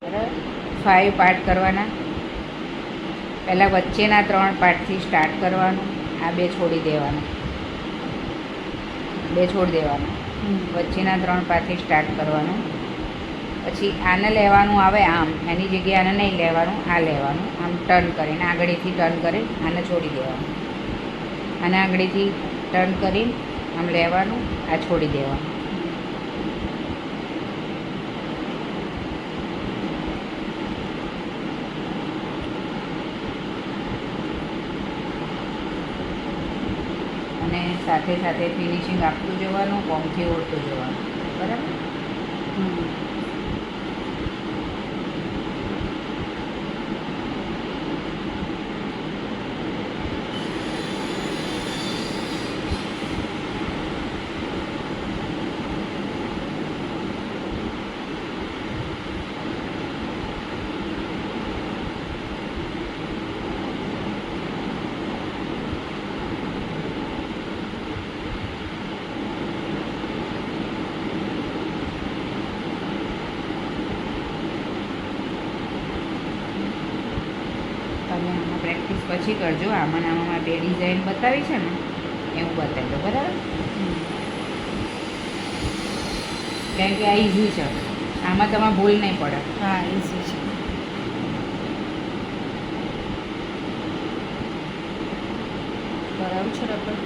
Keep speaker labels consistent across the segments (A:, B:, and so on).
A: બરાબર 5 પાર્ટ કરવાના. પહેલાં વચ્ચેના 3 પાર્ટથી સ્ટાર્ટ કરવાનું. આ 2 છોડી દેવાના, 2 છોડી દેવાના. વચ્ચેના 3 પાર્ટથી સ્ટાર્ટ કરવાનું. પછી આને લેવાનું આવે આમ, એની જગ્યાએ આને નહીં લેવાનું, આ લેવાનું. આમ ટર્ન કરીને આગળથી ટર્ન કરી આને છોડી દેવાનું. આને આગળથી ટર્ન કરીને આમ લેવાનું, આ છોડી દેવાનું. અને સાથે સાથે ફિનિશિંગ આપતું જવાનું, કોમથી ઓળતું જવાનું. બરાબર. તમે આમાં પ્રેક્ટિસ પછી કરજો. આમાં આમાં 2 ડિઝાઇન બતાવી છે ને એવું બતાવી દો. બરાબર. કારણ કે આ ઇઝી છે, આમાં તમારે ભૂલ નહીં પડે.
B: હા, ઇઝી છે. બરાબર છે રબર.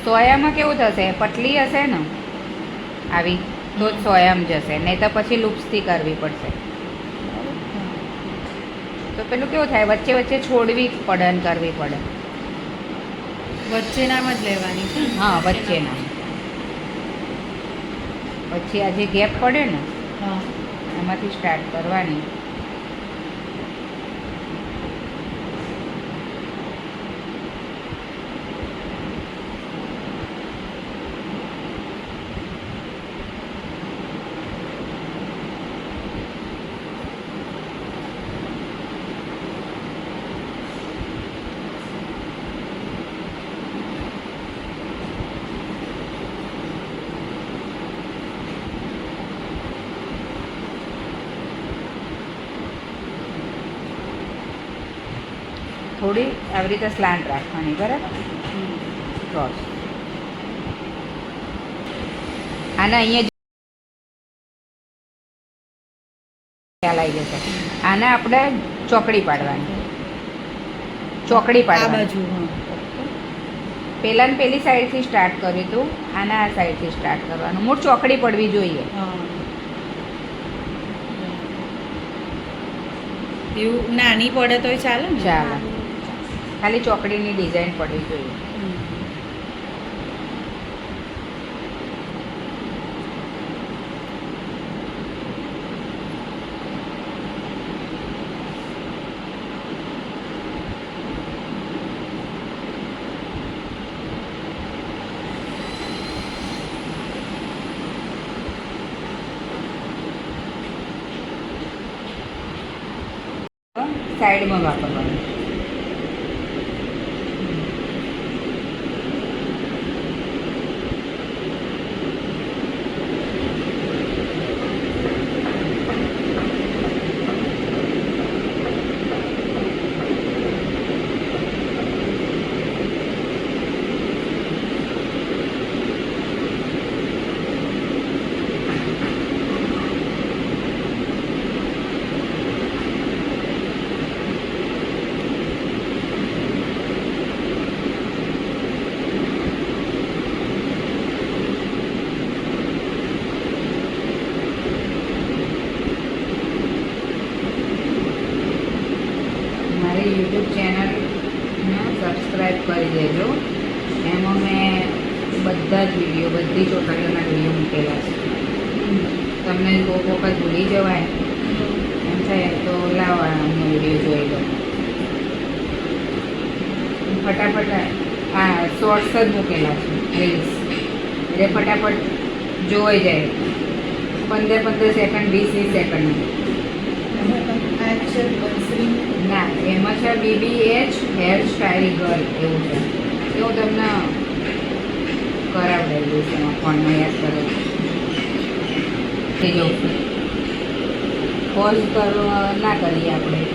A: સોયામાં કેવું થશે, પતલી હશે ને આવી તો જ સોયામાં જશે, નહીં તો પછી લૂપ્સથી કરવી પડશે. તો પેલું કેવું થાય, વચ્ચે વચ્ચે છોડવી પડે ને કરવી પડે.
B: વચ્ચેનામાં જ લેવાની છે.
A: હા, વચ્ચેના. પછી આ જે ગેપ પડે ને
B: હા,
A: એમાંથી સ્ટાર્ટ કરવાની. થોડી આવી રીતે સ્લાન્ટ રાખવાની. બરાબર. ક્રોસ આને અહીંયા ખ્યાલ આવી જશે. આને આપણે ચોકડી પાડવાની, ચોકડી
B: આ
A: પાડવાની.
B: બાજુ.
A: પહેલાં ને પેલી સાઈડથી સ્ટાર્ટ કર્યું હતું, આને આ સાઈડથી સ્ટાર્ટ કરવાનું. મૂળ ચોકડી પડવી જોઈએ.
B: હા, એવું નાની પડે તોય ચાલે ને.
A: ચાલો, ખાલી ચોકડીની ડિઝાઇન પડવી જોઈએ. સાઈડમાં વાપરવાનું. મારી યુટ્યુબ ચેનલને સબસ્ક્રાઈબ કરી દેજો. એમાં મેં બધા જ વિડીયો, બધી ચોટાડીઓના વિડીયો મૂકેલા છે. તમને કોઈક વખત ભૂલી જવાય એમ થાય તો લાવવાનો વિડીયો જોઈ લો. ફટાફટ આ શોર્ટ્સ જ મૂકેલા છે, રીલ્સ, એટલે ફટાફટ જોવાઈ જાય. 15-15 સેકન્ડ, 20-20 સેકન્ડ. ના એમાં છે BBH હેર સ્ટાઇલ ગર્લ એવું છે એ હું તમને કરાવડાવી દઈશ એમાં ફોનમાં યાદ કરો એ જો પોઝ કરો ના કરીએ આપણે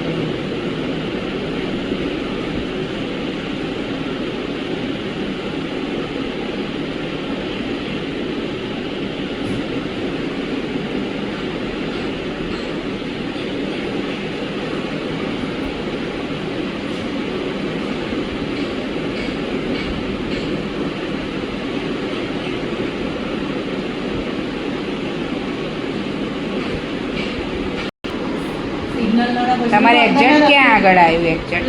A: તમારે એક્ઝેક્ટ ક્યાં આગળ આવ્યું એક્ઝેક્ટ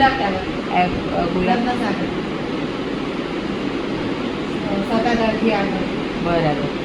A: ગુલાબ બરાબર